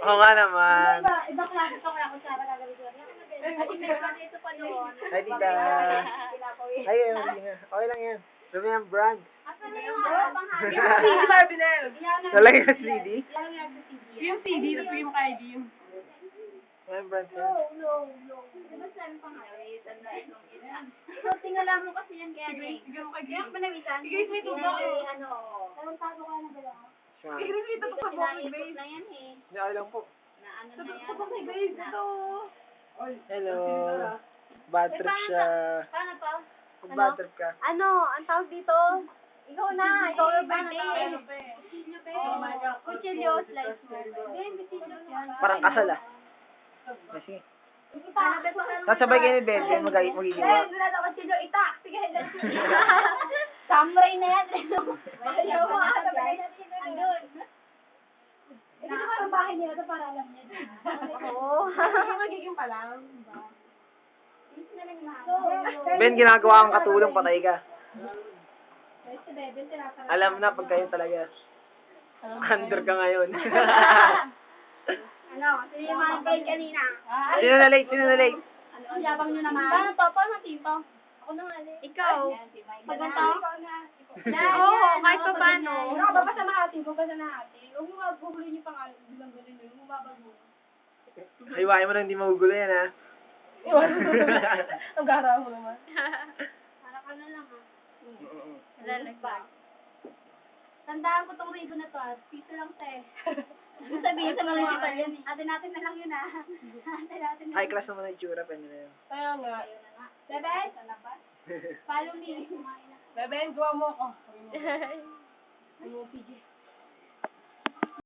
Oo nga naman. Ibang klase pa kaya kung Sarah gagawin ko. Kasi meron na ito pa doon. Hi, tita. Ay, okay lang yan. Sabi yan, brand. Asan na yung habang hangin? Yung CD, Barbinel. Talaga yung CD? Yan yung sa CD. Yung CD, tapos yung ID. May brand yan. No. Diba saan pa nga? So, tingala mo kasi yan kaya Sige, sige mo kay Yung Grace. panawisan. Sige, may tubo. Ano? Tarantado ka na ba lang? Siya. Kay Grace, ito pa po kay Grace. Na yan eh. Hindi, okay lang po. Na ano na yan. Ito pa kay Grace, ito. Hello. Bad trip siya. Paano to? Kung bad trip ka. Ano? Ang tawag dito? Ikaw na. Ikaw yung birthday. Kuchilyo, be. Kuchilyo, slice mo. Hindi, kuchilyo yan. Parang kasal ah. Kasi. Sasabay kayo ni Bebe, magiging Eh, wala na kuchilyo. Itak. Sige, samurai na yan. Ayaw mo. Andun. Ito parang bahay nila ito para alam niya. Oo. Ano magiging pa lang? Ben, ginagawa kang katulong, patay ka. Si Bebe, sinasara. Alam na pag kayo talaga. Under ka ngayon. Ano? Sino yung mga kayo kanina? Sino na late? Sino na late? Ano? Ang yabang nyo naman. Paano to? Paano tito? Ako na nga eh. Ikaw? Pag ganito? Oo, kahit pa paano. Babasa na ate, babasa na ate. Huwag mo magugulo niyo pangalan. Bilang ganun yun. Huwag mo babago. Hiwain mo na hindi magugulo yan ha. Ang gara mo naman. Para ka na lang ah. Lalaglag. Tandaan ko tong ribbon na to ah. Piso lang te. Sabihin sa mga kita yan eh. Atin natin na lang yun ah. Atin natin na High class naman ang itsura, pwede na yun. Kaya nga. Bebe? Follow me. Beben, gawa mo ako. Ano, PJ?